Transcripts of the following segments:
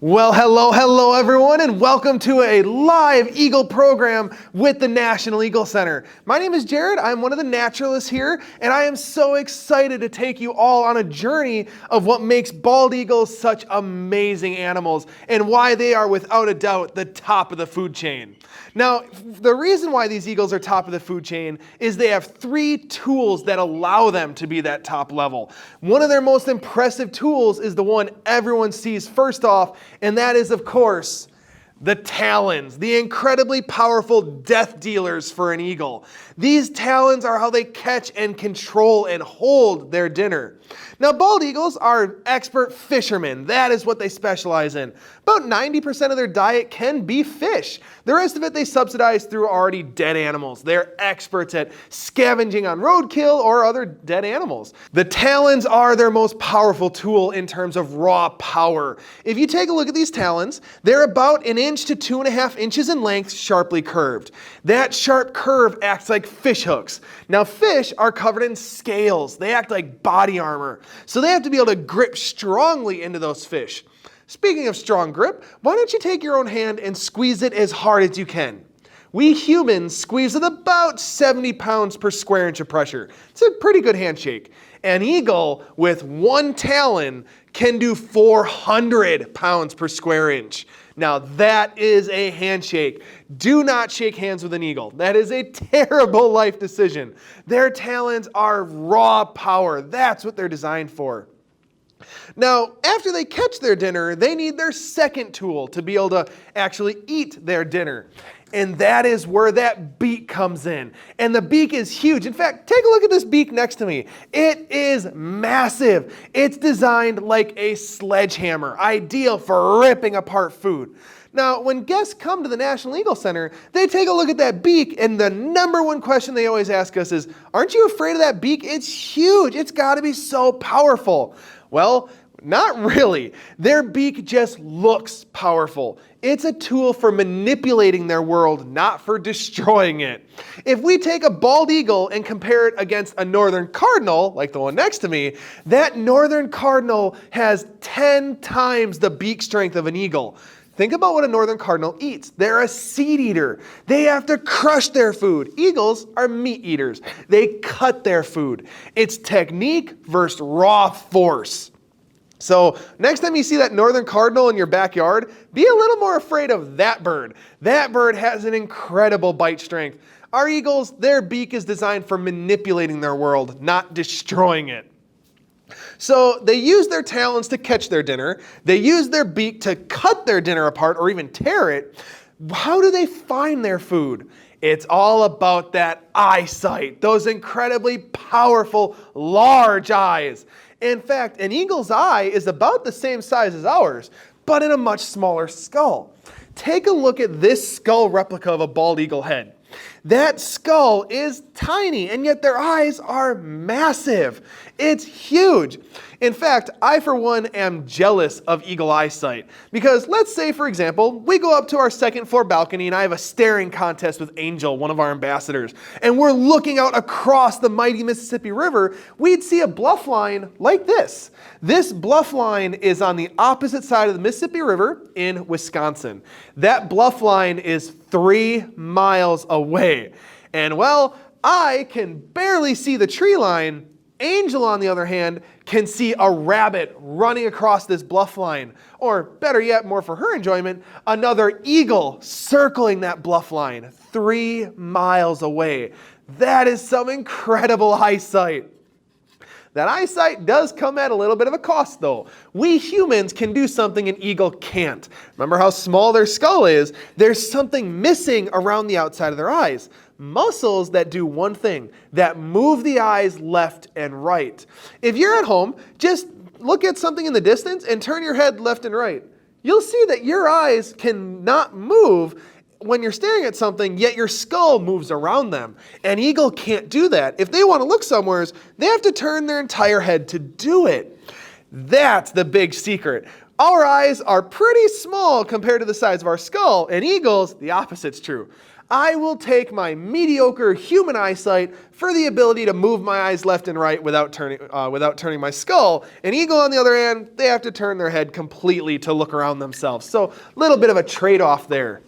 Well, hello everyone, and welcome to a live Eagle program with the National Eagle Center. My name is Jarod. I'm one of the naturalists here, and I am so excited to take you all on a journey of what makes bald eagles such amazing animals and why they are without a doubt the top of the food chain. Now, the reason why these eagles are top of the food chain is they have 3 tools that allow them to be that top level. One of their most impressive tools is the one everyone sees first off, and that is, of course, the talons, the incredibly powerful death dealers for an eagle. These talons are how they catch and control and hold their dinner. Now, bald eagles are expert fishermen. That is what they specialize in. About 90% of their diet can be fish. The rest of it they subsidize through already dead animals. They're experts at scavenging on roadkill or other dead animals. The talons are their most powerful tool in terms of raw power. If you take a look at these talons, they're about 1 inch to 2.5 inches in length, sharply curved. That sharp curve acts like fish hooks. Now, fish are covered in scales. They act like body armor. So they have to be able to grip strongly into those fish. Speaking of strong grip, why don't you take your own hand and squeeze it as hard as you can? We humans squeeze at about 70 pounds per square inch of pressure. It's a pretty good handshake. An eagle with 1 talon can do 400 pounds per square inch. Now that is a handshake. Do not shake hands with an eagle. That is a terrible life decision. Their talons are raw power. That's what they're designed for. Now, after they catch their dinner, they need their second tool to be able to actually eat their dinner. And that is where that beak comes in. And the beak is huge. In fact, take a look at this beak next to me. It is massive. It's designed like a sledgehammer, ideal for ripping apart food. Now, when guests come to the National Eagle Center, they take a look at that beak, and the number one question they always ask us is, aren't you afraid of that beak? It's huge. It's got to be so powerful. Well, not really. Their beak just looks powerful. It's a tool for manipulating their world, not for destroying it. If we take a bald eagle and compare it against a northern cardinal, like the one next to me, that northern cardinal has 10 times the beak strength of an eagle. Think about what a northern cardinal eats. They're a seed eater. They have to crush their food. Eagles are meat eaters. They cut their food. It's technique versus raw force. So next time you see that northern cardinal in your backyard, be a little more afraid of that bird. That bird has an incredible bite strength. Our eagles, their beak is designed for manipulating their world, not destroying it. So they use their talons to catch their dinner. They use their beak to cut their dinner apart or even tear it. How do they find their food? It's all about that eyesight, those incredibly powerful, large eyes. In fact, an eagle's eye is about the same size as ours, but in a much smaller skull. Take a look at this skull replica of a bald eagle head. That skull is tiny, and yet their eyes are massive. It's huge. In fact, I, for one, am jealous of eagle eyesight. Because let's say, for example, we go up to our second floor balcony and I have a staring contest with Angel, one of our ambassadors, and we're looking out across the mighty Mississippi River, we'd see a bluff line like this. This bluff line is on the opposite side of the Mississippi River in Wisconsin. That bluff line is 3 miles away. And well, I can barely see the tree line. Angel, on the other hand, can see a rabbit running across this bluff line. Or better yet, more for her enjoyment, another eagle circling that bluff line 3 miles away. That is some incredible eyesight. That eyesight does come at a little bit of a cost though. We humans can do something an eagle can't. Remember how small their skull is? There's something missing around the outside of their eyes. Muscles that do one thing, that move the eyes left and right. If you're at home, just look at something in the distance and turn your head left and right. You'll see that your eyes cannot move when you're staring at something, yet your skull moves around them. An eagle can't do that. If they want to look somewhere, they have to turn their entire head to do it. That's the big secret. Our eyes are pretty small compared to the size of our skull, and eagles, the opposite's true. I will take my mediocre human eyesight for the ability to move my eyes left and right without turning my skull. An eagle, on the other hand, they have to turn their head completely to look around themselves. So a little bit of a trade-off there.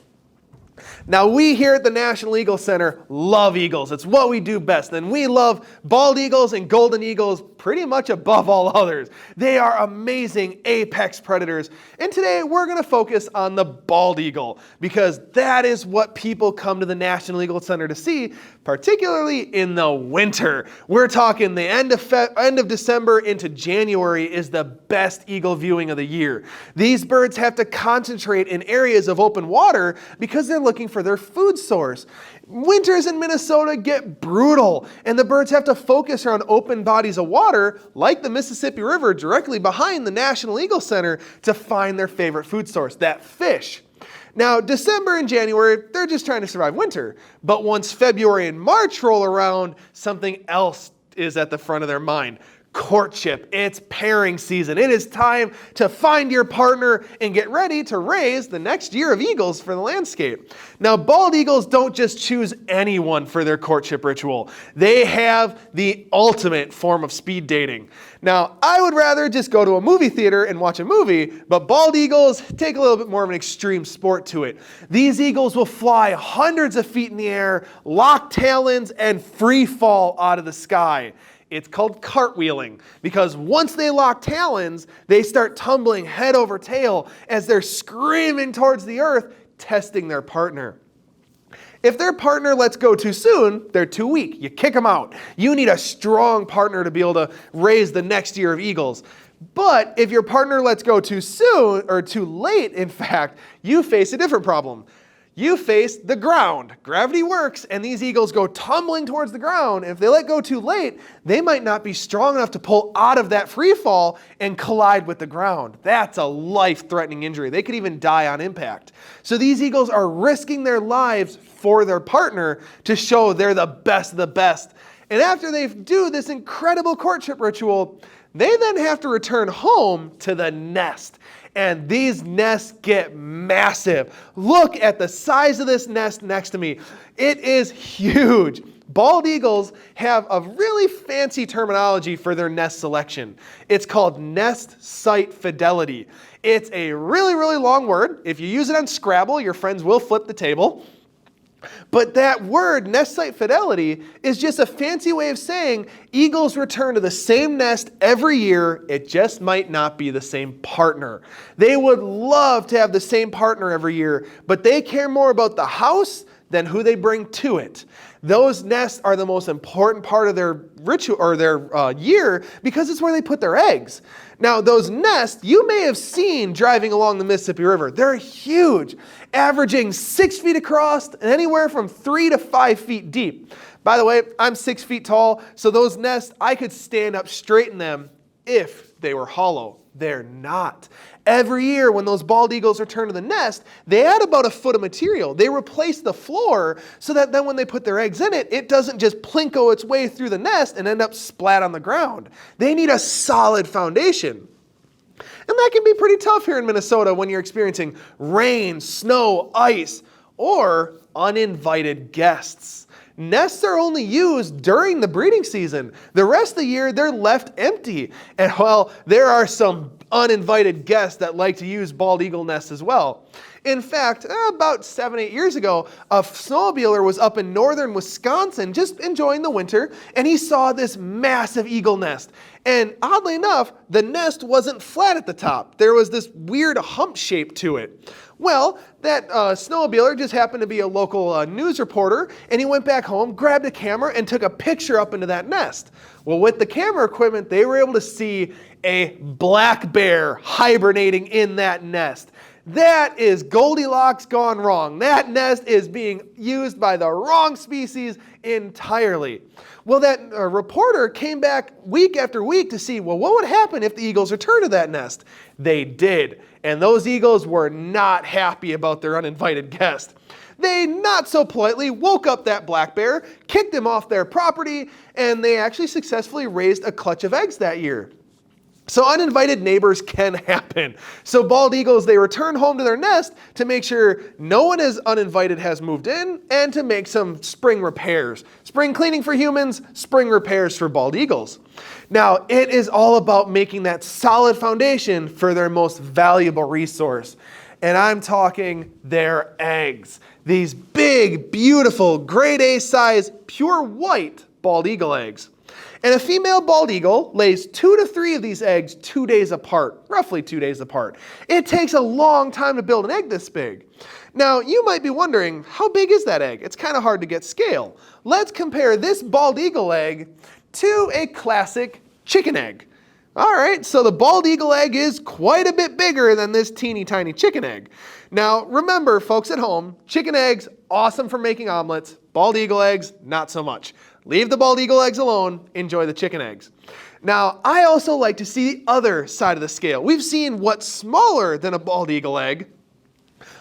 Now, we here at the National Eagle Center love eagles. It's what we do best. And we love bald eagles and golden eagles pretty much above all others. They are amazing apex predators. And today we're going to focus on the bald eagle because that is what people come to the National Eagle Center to see, particularly in the winter. We're talking the end of December into January is the best eagle viewing of the year. These birds have to concentrate in areas of open water because they're looking for their food source. Winters in Minnesota get brutal, and the birds have to focus around open bodies of water, like the Mississippi River directly behind the National Eagle Center, to find their favorite food source, that fish. Now, December and January, they're just trying to survive winter. But once February and March roll around, something else is at the front of their mind. Courtship. It's pairing season. It is time to find your partner and get ready to raise the next year of eagles for the landscape. Now, bald eagles don't just choose anyone for their courtship ritual. They have the ultimate form of speed dating. Now, I would rather just go to a movie theater and watch a movie, but bald eagles take a little bit more of an extreme sport to it. These eagles will fly hundreds of feet in the air, lock talons, and free fall out of the sky. It's called cartwheeling because once they lock talons, they start tumbling head over tail as they're screaming towards the earth, testing their partner. If their partner lets go too soon, they're too weak. You kick them out. You need a strong partner to be able to raise the next year of eagles. But if your partner lets go too soon, or too late, in fact, you face a different problem. You face the ground. Gravity works, and these eagles go tumbling towards the ground. If they let go too late, they might not be strong enough to pull out of that free fall and collide with the ground. That's a life-threatening injury. They could even die on impact. So these eagles are risking their lives for their partner to show they're the best of the best. And after they do this incredible courtship ritual, they then have to return home to the nest. And these nests get massive. Look at the size of this nest next to me. It is huge. Bald eagles have a really fancy terminology for their nest selection. It's called nest site fidelity. It's a really, really long word. If you use it on Scrabble, your friends will flip the table. But that word, nest site fidelity, is just a fancy way of saying eagles return to the same nest every year. It just might not be the same partner. They would love to have the same partner every year, but they care more about the house than who they bring to it. Those nests are the most important part of their ritual or their year because it's where they put their eggs. Now, those nests you may have seen driving along the Mississippi River. They're huge, averaging 6 feet across and anywhere from 3 to 5 feet deep. By the way, I'm 6 feet tall, so those nests, I could stand up straight in them if they were hollow. They're not. Every year when those bald eagles return to the nest, they add about a foot of material. They replace the floor so that then when they put their eggs in it, it doesn't just plinko its way through the nest and end up splat on the ground. They need a solid foundation. And that can be pretty tough here in Minnesota when you're experiencing rain, snow, ice, or uninvited guests. Nests are only used during the breeding season. The rest of the year, they're left empty. And well, there are some uninvited guests that like to use bald eagle nests as well. In fact, about 7-8 years ago, a snowmobiler was up in northern Wisconsin just enjoying the winter, and he saw this massive eagle nest. And oddly enough, the nest wasn't flat at the top. There was this weird hump shape to it. Well, that snowmobiler just happened to be a local news reporter, and he went back home, grabbed a camera, and took a picture up into that nest. Well, with the camera equipment, they were able to see a black bear hibernating in that nest. That is Goldilocks gone wrong. That nest is being used by the wrong species entirely. Well, that reporter came back week after week to see, well, what would happen if the eagles returned to that nest? They did. And those eagles were not happy about their uninvited guest. They not so politely woke up that black bear, kicked him off their property, and they actually successfully raised a clutch of eggs that year. So uninvited neighbors can happen. So bald eagles, they return home to their nest to make sure no one is uninvited has moved in and to make some spring repairs. Spring cleaning for humans, spring repairs for bald eagles. Now, it is all about making that solid foundation for their most valuable resource. And I'm talking their eggs. These big, beautiful, grade A size, pure white bald eagle eggs. And a female bald eagle lays 2 to 3 of these eggs 2 days apart, roughly 2 days apart. It takes a long time to build an egg this big. Now, you might be wondering, how big is that egg? It's kind of hard to get scale. Let's compare this bald eagle egg to a classic chicken egg. All right, so the bald eagle egg is quite a bit bigger than this teeny tiny chicken egg. Now, remember, folks at home, chicken eggs, awesome for making omelets. Bald eagle eggs, not so much. Leave the bald eagle eggs alone, enjoy the chicken eggs. Now, I also like to see the other side of the scale. We've seen what's smaller than a bald eagle egg.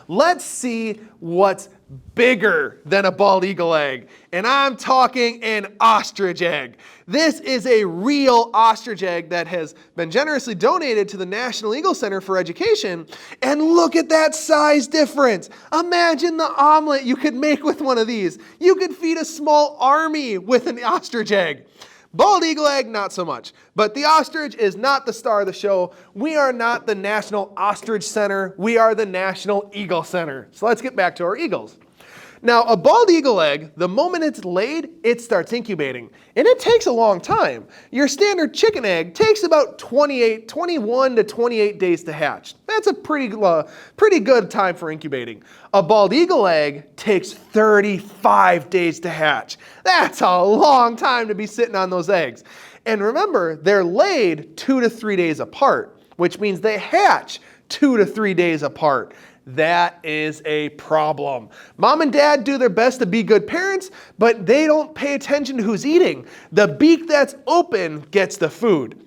Let's see what's bigger than a bald eagle egg. And I'm talking an ostrich egg. This is a real ostrich egg that has been generously donated to the National Eagle Center for Education. And look at that size difference. Imagine the omelet you could make with one of these. You could feed a small army with an ostrich egg. Bald eagle egg, not so much. But the ostrich is not the star of the show. We are not the National Ostrich Center. We are the National Eagle Center. So let's get back to our eagles. Now, a bald eagle egg, the moment it's laid, it starts incubating. And it takes a long time. Your standard chicken egg takes about 21 to 28 days to hatch. That's a pretty good time for incubating. A bald eagle egg takes 35 days to hatch. That's a long time to be sitting on those eggs. And remember, they're laid 2 to 3 days apart, which means they hatch 2 to 3 days apart. That is a problem. Mom and dad do their best to be good parents, but they don't pay attention to who's eating. The beak that's open gets the food.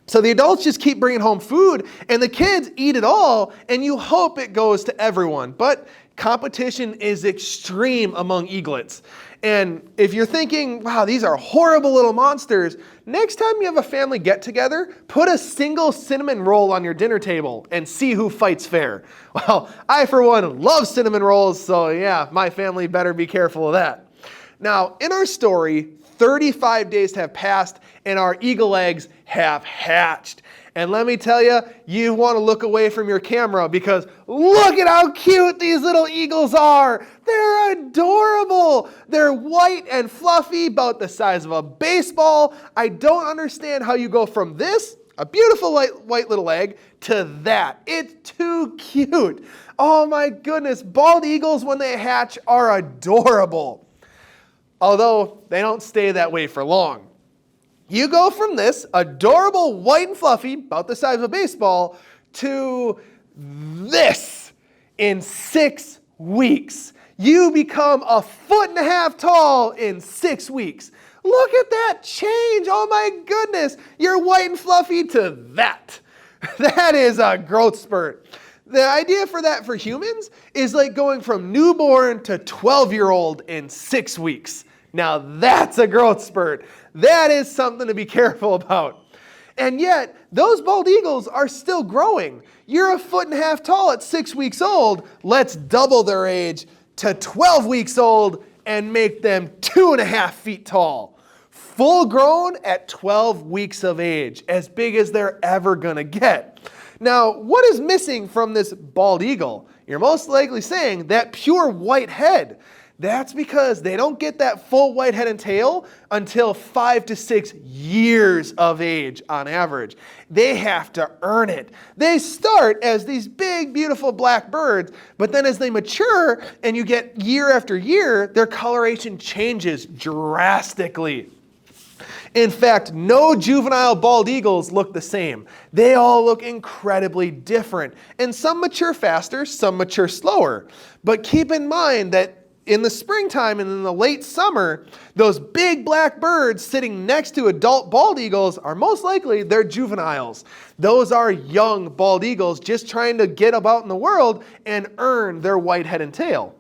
So the adults just keep bringing home food, and the kids eat it all, and you hope it goes to everyone. But competition is extreme among eaglets. And if you're thinking, wow, these are horrible little monsters, next time you have a family get-together, put a single cinnamon roll on your dinner table and see who fights fair. Well, I, for one, love cinnamon rolls, so yeah, my family better be careful of that. Now, in our story, 35 days have passed and our eagle eggs have hatched. And let me tell you, you want to look away from your camera because look at how cute these little eagles are. They're adorable. They're white and fluffy, about the size of a baseball. I don't understand how you go from this, a beautiful white little egg, to that. It's too cute. Oh my goodness, bald eagles when they hatch are adorable. Although they don't stay that way for long. You go from this adorable white and fluffy, about the size of a baseball, to this in 6 weeks. You become 1.5 feet tall in 6 weeks. Look at that change. Oh my goodness. You're white and fluffy to that. That is a growth spurt. The idea for that for humans is like going from newborn to 12-year-old in 6 weeks. Now that's a growth spurt. That is something to be careful about. And yet, those bald eagles are still growing. You're 1.5 feet tall at 6 weeks old. Let's double their age to 12 weeks old and make them 2.5 feet tall. Full grown at 12 weeks of age, as big as they're ever gonna get. Now, what is missing from this bald eagle? You're most likely saying that pure white head. That's because they don't get that full white head and tail until 5 to 6 years of age on average. They have to earn it. They start as these big, beautiful black birds, but then as they mature and you get year after year, their coloration changes drastically. In fact, no juvenile bald eagles look the same. They all look incredibly different. And some mature faster, some mature slower. But keep in mind that in the springtime and in the late summer, those big black birds sitting next to adult bald eagles are most likely they're juveniles. Those are young bald eagles just trying to get about in the world and earn their white head and tail.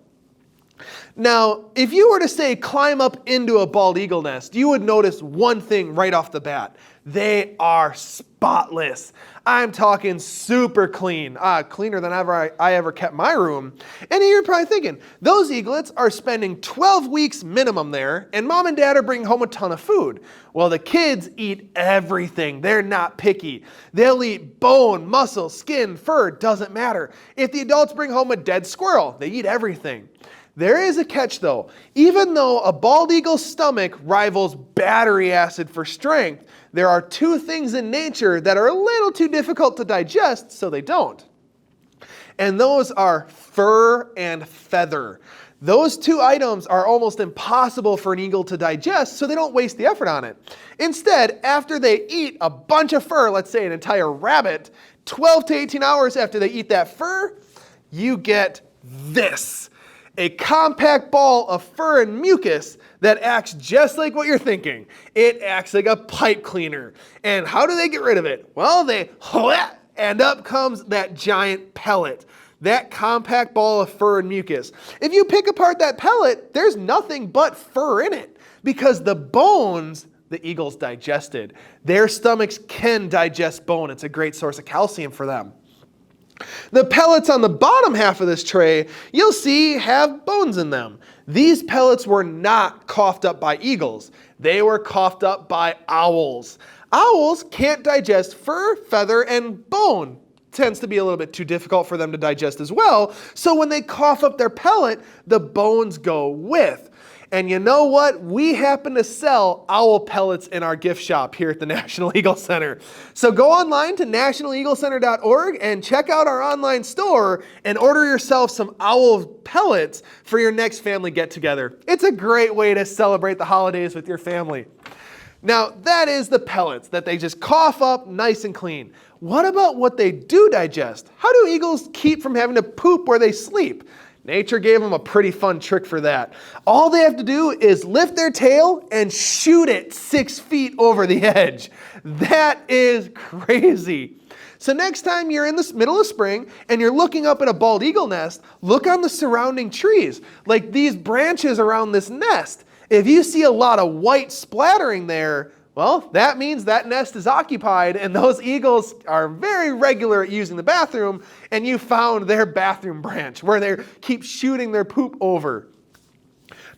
Now, if you were to say climb up into a bald eagle nest, you would notice one thing right off the bat. They are spotless. I'm talking super clean, cleaner than ever I ever kept my room. And you're probably thinking, those eaglets are spending 12 weeks minimum there, and mom and dad are bringing home a ton of food. Well, the kids eat everything. They're not picky. They'll eat bone, muscle, skin, fur, doesn't matter. If the adults bring home a dead squirrel, they eat everything. There is a catch though. Even though a bald eagle's stomach rivals battery acid for strength, there are two things in nature that are a little too difficult to digest, so they don't. And those are fur and feather. Those two items are almost impossible for an eagle to digest, so they don't waste the effort on it. Instead, after they eat a bunch of fur, let's say an entire rabbit, 12 to 18 hours after they eat that fur, you get this. A compact ball of fur and mucus that acts just like what you're thinking. It acts like a pipe cleaner. And how do they get rid of it? Well, and up comes that giant pellet. That compact ball of fur and mucus. If you pick apart that pellet, there's nothing but fur in it because the bones the eagles digested. Their stomachs can digest bone. It's a great source of calcium for them. The pellets on the bottom half of this tray, you'll see have bones in them. These pellets were not coughed up by eagles. They were coughed up by owls. Owls can't digest fur, feather, and bone. Tends to be a little bit too difficult for them to digest as well. So when they cough up their pellet, the bones go with. And you know what? We happen to sell owl pellets in our gift shop here at the National Eagle Center. So go online to nationaleaglecenter.org and check out our online store and order yourself some owl pellets for your next family get-together. It's a great way to celebrate the holidays with your family. Now, that is the pellets that they just cough up nice and clean. What about what they do digest? How do eagles keep from having to poop where they sleep? Nature gave them a pretty fun trick for that. All they have to do is lift their tail and shoot it 6 feet over the edge. That is crazy. So next time you're in the middle of spring and you're looking up at a bald eagle nest, look on the surrounding trees, like these branches around this nest. If you see a lot of white splattering there, well, that means that nest is occupied and those eagles are very regular at using the bathroom, and you found their bathroom branch where they keep shooting their poop over.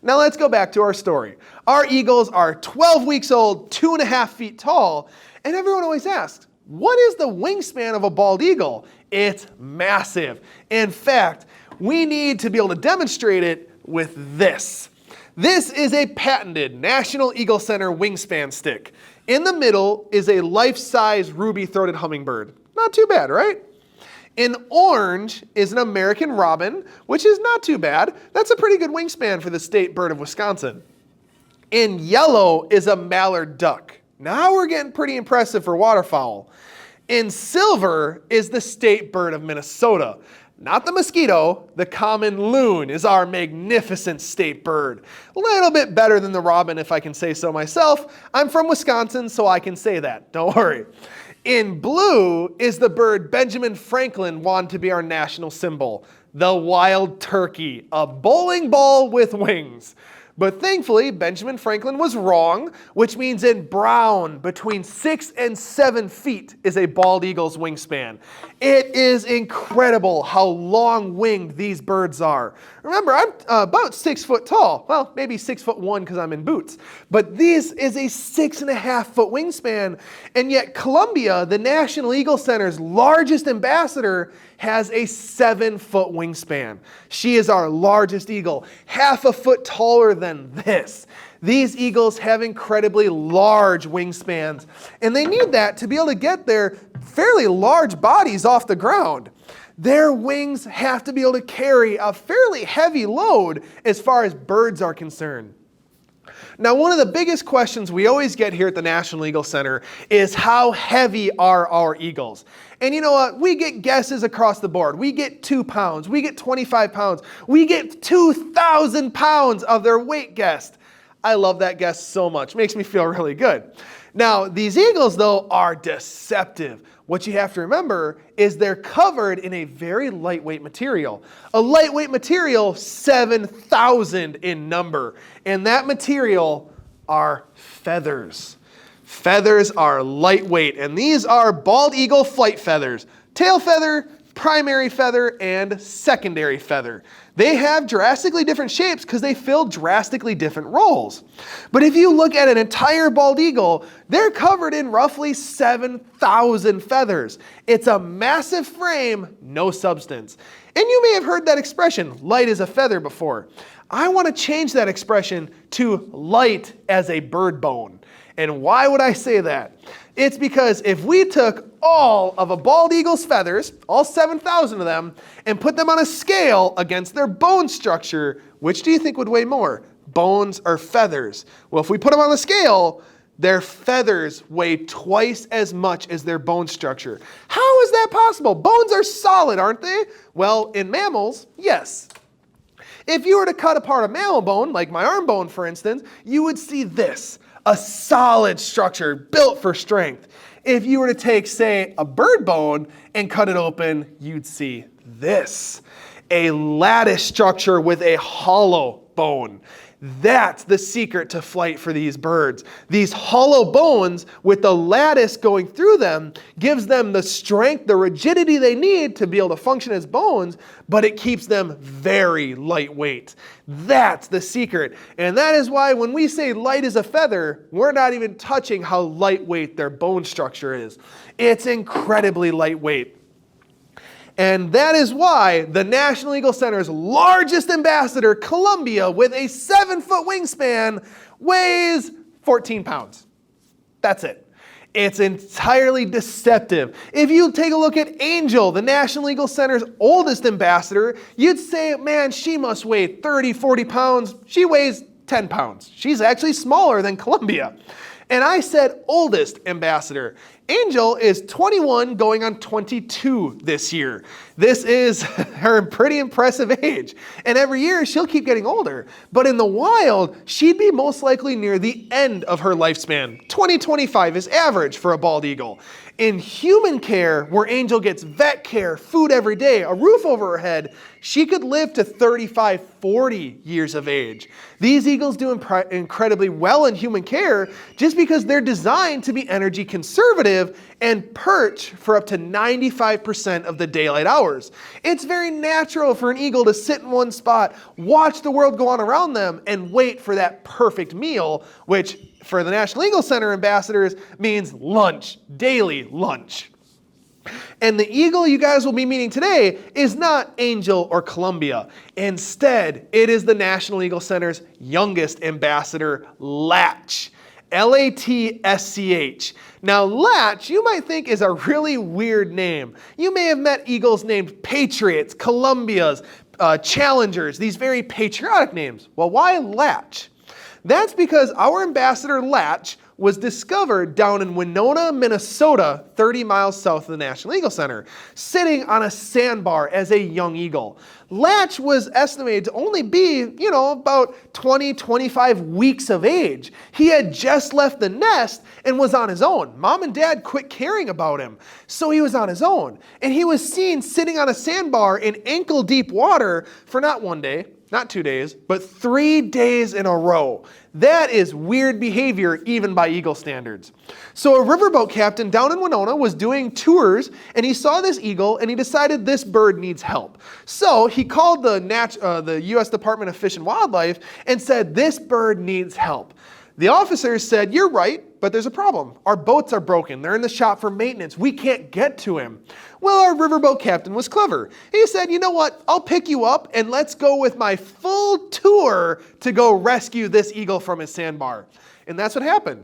Now let's go back to our story. Our eagles are 12 weeks old, 2.5 feet tall, and everyone always asks, what is the wingspan of a bald eagle? It's massive. In fact, we need to be able to demonstrate it with this. This is a patented National Eagle Center wingspan stick. In the middle is a life-size ruby-throated hummingbird. Not too bad, right? In orange is an American robin, which is not too bad. That's a pretty good wingspan for the state bird of Wisconsin. In yellow is a mallard duck. Now we're getting pretty impressive for waterfowl. In silver is the state bird of Minnesota. Not the mosquito, the common loon is our magnificent state bird. A little bit better than the robin, if I can say so myself. I'm from Wisconsin, so I can say that. Don't worry. In blue is the bird Benjamin Franklin wanted to be our national symbol, the wild turkey, a bowling ball with wings. But thankfully, Benjamin Franklin was wrong, which means in brown, between 6 and 7 feet is a bald eagle's wingspan. It is incredible how long-winged these birds are. Remember, I'm about 6 foot tall. Well, maybe 6'1" because I'm in boots. But this is a 6.5 foot wingspan. And yet Columbia, the National Eagle Center's largest ambassador, has a 7 foot wingspan. She is our largest eagle, half a foot taller than this. These eagles have incredibly large wingspans, and they need that to be able to get their fairly large bodies off the ground. Their wings have to be able to carry a fairly heavy load as far as birds are concerned. Now, one of the biggest questions we always get here at the National Eagle Center is how heavy are our eagles? And you know what? We get guesses across the board. We get 2 pounds. We get 25 pounds. We get 2,000 pounds of their weight guessed. I love that guess so much. Makes me feel really good. Now, these eagles, though, are deceptive. What you have to remember is they're covered in a very lightweight material. A lightweight material, 7,000 in number. And that material are feathers. Feathers are lightweight, and these are bald eagle flight feathers. Tail feather, primary feather, and secondary feather. They have drastically different shapes because they fill drastically different roles. But if you look at an entire bald eagle, they're covered in roughly 7,000 feathers. It's a massive frame, no substance. And you may have heard that expression, light as a feather, before. I want to change that expression to light as a bird bone. And why would I say that? It's because if we took all of a bald eagle's feathers, all 7,000 of them, and put them on a scale against their bone structure, which do you think would weigh more, bones or feathers? Well, if we put them on the scale, their feathers weigh twice as much as their bone structure. How is that possible? Bones are solid, aren't they? Well, in mammals, yes. If you were to cut apart a mammal bone, like my arm bone, for instance, you would see this. A solid structure built for strength. If you were to take, say, a bird bone and cut it open, you'd see this. A lattice structure with a hollow bone. That's the secret to flight for these birds. These hollow bones with the lattice going through them gives them the strength, the rigidity they need to be able to function as bones, but it keeps them very lightweight. That's the secret. And that is why when we say light as a feather, we're not even touching how lightweight their bone structure is. It's incredibly lightweight. And that is why the National Eagle Center's largest ambassador, Columbia, with a 7-foot wingspan, weighs 14 pounds. That's it. It's entirely deceptive. If you take a look at Angel, the National Eagle Center's oldest ambassador, you'd say, man, she must weigh 30, 40 pounds. She weighs 10 pounds. She's actually smaller than Columbia. And I said oldest ambassador. Angel is 21 going on 22 this year. This is her pretty impressive age. And every year she'll keep getting older. But in the wild, she'd be most likely near the end of her lifespan. 20-25 is average for a bald eagle. In human care, where Angel gets vet care, food every day, a roof over her head, she could live to 35, 40 years of age. These eagles do incredibly well in human care just because they're designed to be energy conservative and perch for up to 95% of the daylight hours. It's very natural for an eagle to sit in one spot, watch the world go on around them, and wait for that perfect meal, which for the National Eagle Center ambassadors means lunch, daily lunch. And the eagle you guys will be meeting today is not Angel or Columbia. Instead, it is the National Eagle Center's youngest ambassador, Latsch. Latsch. Now, Latsch, you might think is a really weird name. You may have met eagles named Patriots, Columbias, Challengers, these very patriotic names. Well, why Latsch? That's because our ambassador, Latsch, was discovered down in Winona, Minnesota, 30 miles south of the National Eagle Center, sitting on a sandbar as a young eagle. Latsch was estimated to only be, about 20, 25 weeks of age. He had just left the nest and was on his own. Mom and Dad quit caring about him, so he was on his own. And he was seen sitting on a sandbar in ankle-deep water for not one day, not 2 days, but 3 days in a row. That is weird behavior even by eagle standards. So a riverboat captain down in Winona was doing tours and he saw this eagle and he decided this bird needs help. So he called the U.S. Department of Fish and Wildlife and said, this bird needs help. The officers said, you're right, but there's a problem. Our boats are broken. They're in the shop for maintenance. We can't get to him. Well, our riverboat captain was clever. He said, you know what? I'll pick you up and let's go with my full tour to go rescue this eagle from his sandbar. And that's what happened.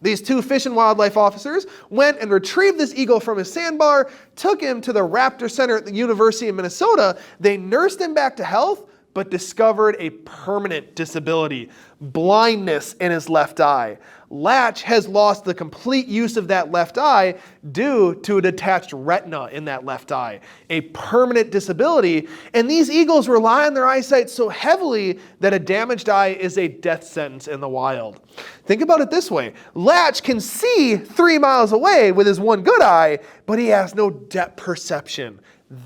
These two fish and wildlife officers went and retrieved this eagle from his sandbar, took him to the Raptor Center at the University of Minnesota. They nursed him back to health, but discovered a permanent disability, blindness in his left eye. Latsch has lost the complete use of that left eye due to a detached retina in that left eye, a permanent disability, and these eagles rely on their eyesight so heavily that a damaged eye is a death sentence in the wild. Think about it this way. Latsch can see 3 miles away with his one good eye, but he has no depth perception.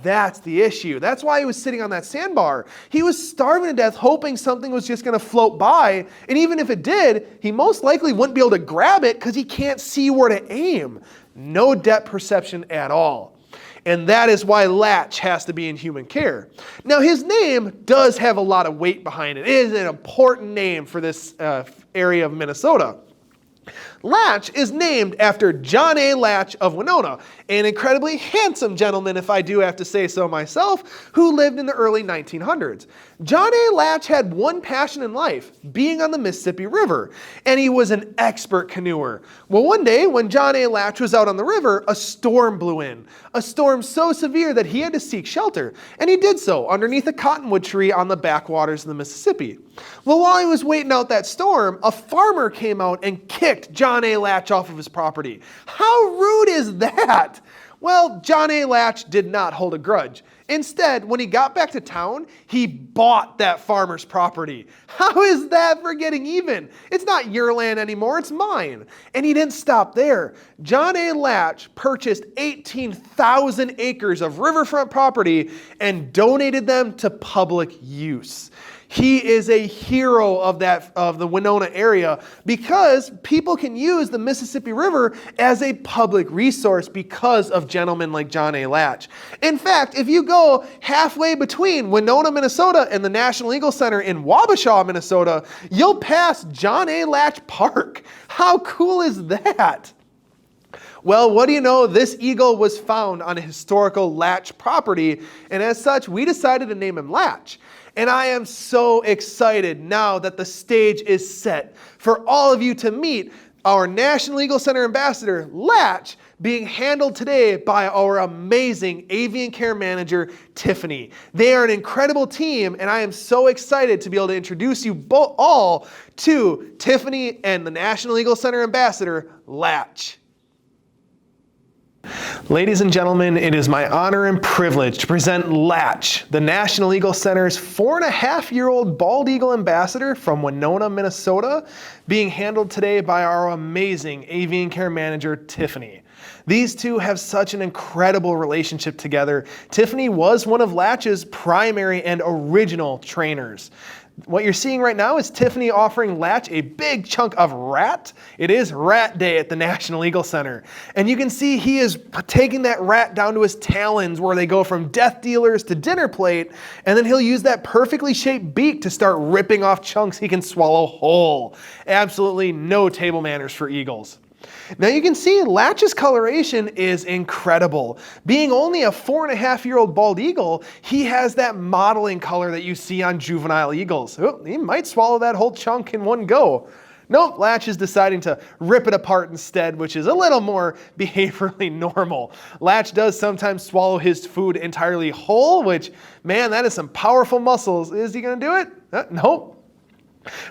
That's the issue. That's why he was sitting on that sandbar. He was starving to death, hoping something was just going to float by. And even if it did, he most likely wouldn't be able to grab it because he can't see where to aim. No depth perception at all. And that is why Latsch has to be in human care. Now, his name does have a lot of weight behind it. It is an important name for this area of Minnesota. Latsch is named after John A. Latsch of Winona, an incredibly handsome gentleman, if I do have to say so myself, who lived in the early 1900s. John A. Latsch had one passion in life, being on the Mississippi River, and he was an expert canoeer. Well, one day when John A. Latsch was out on the river, a storm blew in. A storm so severe that he had to seek shelter, and he did so underneath a cottonwood tree on the backwaters of the Mississippi. Well, while he was waiting out that storm, a farmer came out and kicked John A. Latsch off of his property. How rude is that? Well, John A. Latsch did not hold a grudge. Instead, when he got back to town, he bought that farmer's property. How is that for getting even? It's not your land anymore, it's mine. And he didn't stop there. John A. Latsch purchased 18,000 acres of riverfront property and donated them to public use. He is a hero of the Winona area because people can use the Mississippi River as a public resource because of gentlemen like John A. Latsch. In fact, if you go halfway between Winona, Minnesota and the National Eagle Center in Wabasha, Minnesota, you'll pass John A. Latsch Park. How cool is that? Well, what do you know? This eagle was found on a historical Latsch property, and as such, we decided to name him Latsch. And I am so excited now that the stage is set for all of you to meet our National Eagle Center Ambassador, Latsch, being handled today by our amazing Avian Care Manager, Tiffany. They are an incredible team, and I am so excited to be able to introduce you all to Tiffany and the National Eagle Center Ambassador, Latsch. Ladies and gentlemen, it is my honor and privilege to present Latsch, the National Eagle Center's 4.5-year-old bald eagle ambassador from Winona, Minnesota, being handled today by our amazing Avian Care Manager, Tiffany. These two have such an incredible relationship together. Tiffany was one of Latsch's primary and original trainers. What you're seeing right now is Tiffany offering Latsch a big chunk of rat. It is Rat Day at the National Eagle Center. And you can see he is taking that rat down to his talons where they go from death dealers to dinner plate. And then he'll use that perfectly shaped beak to start ripping off chunks he can swallow whole. Absolutely no table manners for eagles. Now you can see Latsch's coloration is incredible. Being only a 4.5-year-old bald eagle, he has that modeling color that you see on juvenile eagles. Oh, he might swallow that whole chunk in one go. Nope, Latsch is deciding to rip it apart instead, which is a little more behaviorally normal. Latsch does sometimes swallow his food entirely whole, which, man, that is some powerful muscles. Is he going to do it? Nope.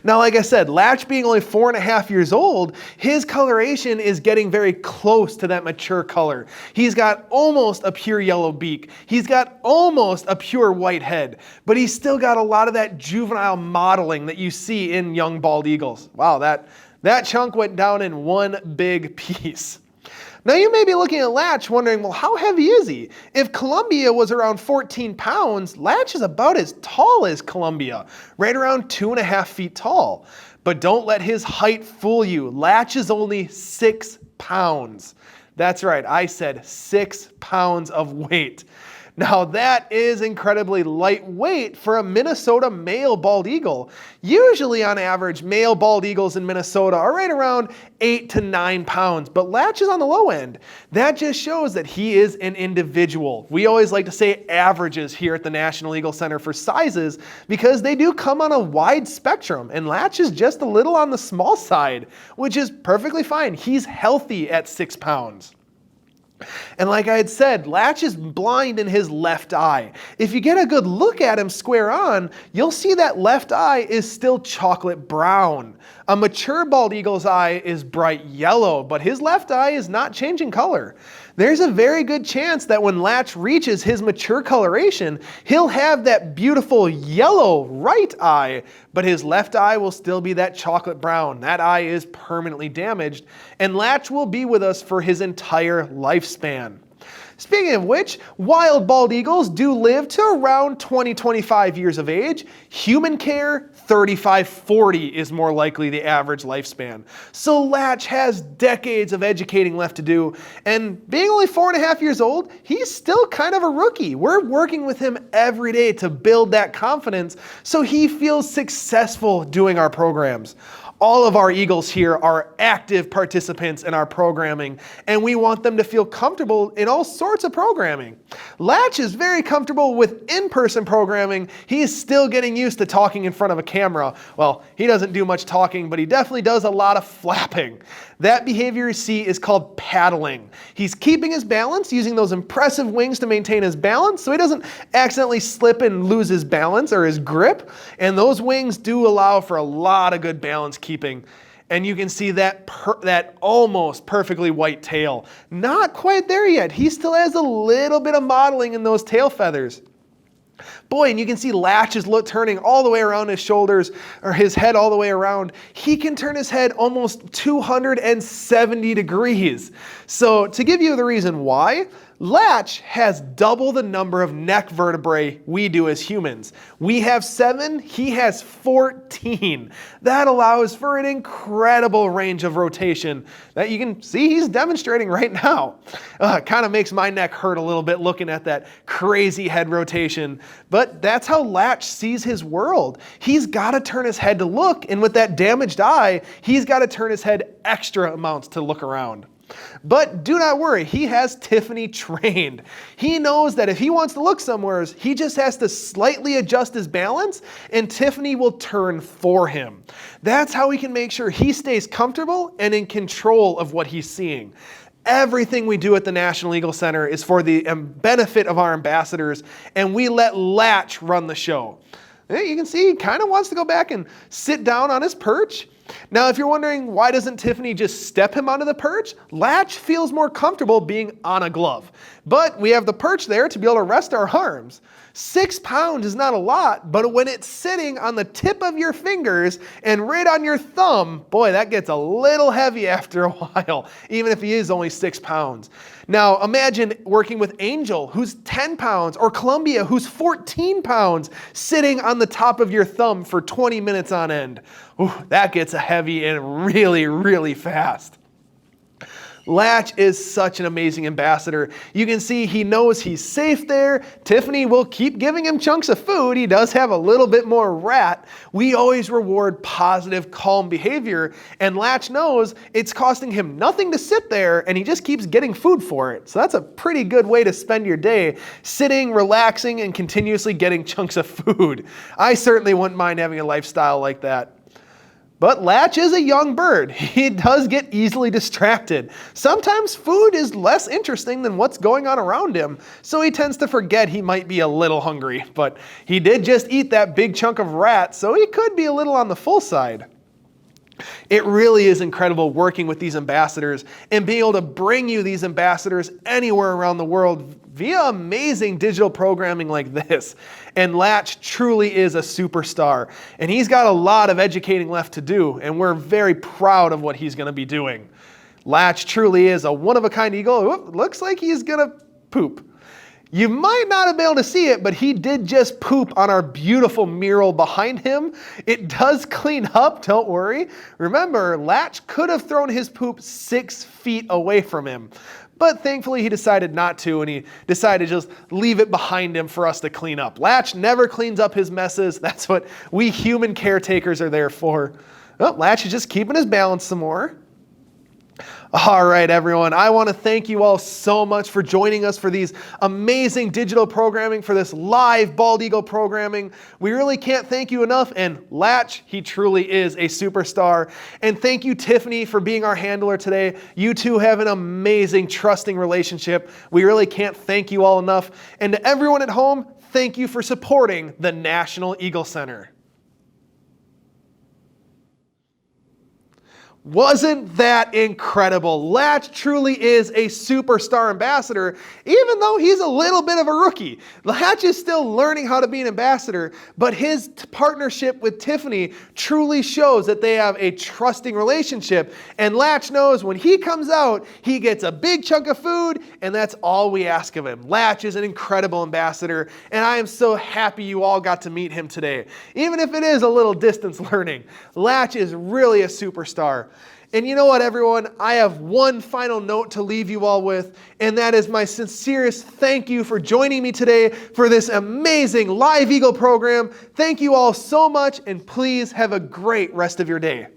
Now, like I said, Latsch being only 4.5 years old, his coloration is getting very close to that mature color. He's got almost a pure yellow beak. He's got almost a pure white head, but he's still got a lot of that juvenile modeling that you see in young bald eagles. Wow, that chunk went down in one big piece. Now you may be looking at Latsch wondering, well, how heavy is he? If Columbia was around 14 pounds, Latsch is about as tall as Columbia, right around 2.5 feet tall. But don't let his height fool you. Latsch is only 6 pounds. That's right, I said 6 pounds of weight. Now that is incredibly lightweight for a Minnesota male bald eagle. Usually on average, male bald eagles in Minnesota are right around 8 to 9 pounds, but Latsch is on the low end. That just shows that he is an individual. We always like to say averages here at the National Eagle Center for sizes because they do come on a wide spectrum, and Latsch is just a little on the small side, which is perfectly fine. He's healthy at 6 pounds. And like I had said, Latsch is blind in his left eye. If you get a good look at him square on, you'll see that left eye is still chocolate brown. A mature bald eagle's eye is bright yellow, but his left eye is not changing color. There's a very good chance that when Latsch reaches his mature coloration, he'll have that beautiful yellow right eye, but his left eye will still be that chocolate brown. That eye is permanently damaged, and Latsch will be with us for his entire lifespan. Speaking of which, wild bald eagles do live to around 20-25 years of age. Human care, 35-40 is more likely the average lifespan. So Latsch has decades of educating left to do, and being only 4.5 years old, he's still kind of a rookie. We're working with him every day to build that confidence so he feels successful doing our programs. All of our eagles here are active participants in our programming, and we want them to feel comfortable in all sorts of programming. Latsch is very comfortable with in-person programming. He is still getting used to talking in front of a camera. Well, he doesn't do much talking, but he definitely does a lot of flapping. That behavior you see is called paddling. He's keeping his balance, using those impressive wings to maintain his balance so he doesn't accidentally slip and lose his balance or his grip. And those wings do allow for a lot of good balance keeping. And you can see that almost perfectly white tail. Not quite there yet. He still has a little bit of modeling in those tail feathers. Boy, and you can see Latsch is turning all the way around his shoulders, or his head all the way around. He can turn his head almost 270 degrees. So to give you the reason why, Latsch has double the number of neck vertebrae we do as humans. We have 7, he has 14. That allows for an incredible range of rotation that you can see he's demonstrating right now. Kind of makes my neck hurt a little bit looking at that crazy head rotation, but that's how Latsch sees his world. He's got to turn his head to look, and with that damaged eye, he's got to turn his head extra amounts to look around. But do not worry, he has Tiffany trained. He knows that if he wants to look somewhere, he just has to slightly adjust his balance and Tiffany will turn for him. That's how we can make sure he stays comfortable and in control of what he's seeing. Everything we do at the National Eagle Center is for the benefit of our ambassadors, and we let Latsch run the show. You can see he kind of wants to go back and sit down on his perch. Now, if you're wondering why doesn't Tiffany just step him onto the perch, Latsch feels more comfortable being on a glove. But we have the perch there to be able to rest our arms. 6 pounds is not a lot, but when it's sitting on the tip of your fingers and right on your thumb, boy, that gets a little heavy after a while, even if he is only 6 pounds. Now, imagine working with Angel, who's 10 pounds, or Columbia, who's 14 pounds, sitting on the top of your thumb for 20 minutes on end. Ooh, that gets heavy and really, really fast. Latsch is such an amazing ambassador. You can see he knows he's safe there. Tiffany will keep giving him chunks of food. He does have a little bit more rat. We always reward positive, calm behavior, and Latsch knows it's costing him nothing to sit there, and he just keeps getting food for it. So that's a pretty good way to spend your day, sitting, relaxing, and continuously getting chunks of food. I certainly wouldn't mind having a lifestyle like that. But Latsch is a young bird. He does get easily distracted. Sometimes food is less interesting than what's going on around him, so he tends to forget he might be a little hungry. But he did just eat that big chunk of rat, so he could be a little on the full side. It really is incredible working with these ambassadors and being able to bring you these ambassadors anywhere around the world via amazing digital programming like this. And Latsch truly is a superstar. And he's got a lot of educating left to do, and we're very proud of what he's going to be doing. Latsch truly is a one-of-a-kind eagle. Whoop, looks like he's going to poop. You might not have been able to see it, but he did just poop on our beautiful mural behind him. It does clean up, don't worry. Remember, Latsch could have thrown his poop 6 feet away from him. But thankfully he decided not to, and he decided to just leave it behind him for us to clean up. Latsch never cleans up his messes. That's what we human caretakers are there for. Oh, Latsch is just keeping his balance some more. All right, everyone. I want to thank you all so much for joining us for these amazing digital programming, for this live Bald Eagle programming. We really can't thank you enough. And Latsch, he truly is a superstar. And thank you, Tiffany, for being our handler today. You two have an amazing, trusting relationship. We really can't thank you all enough. And to everyone at home, thank you for supporting the National Eagle Center. Wasn't that incredible? Latsch truly is a superstar ambassador, even though he's a little bit of a rookie. Latsch is still learning how to be an ambassador, but his partnership with Tiffany truly shows that they have a trusting relationship. And Latsch knows when he comes out, he gets a big chunk of food, and that's all we ask of him. Latsch is an incredible ambassador, and I am so happy you all got to meet him today. Even if it is a little distance learning, Latsch is really a superstar. And you know what, everyone? I have one final note to leave you all with, and that is my sincerest thank you for joining me today for this amazing Live Eagle program. Thank you all so much, and please have a great rest of your day.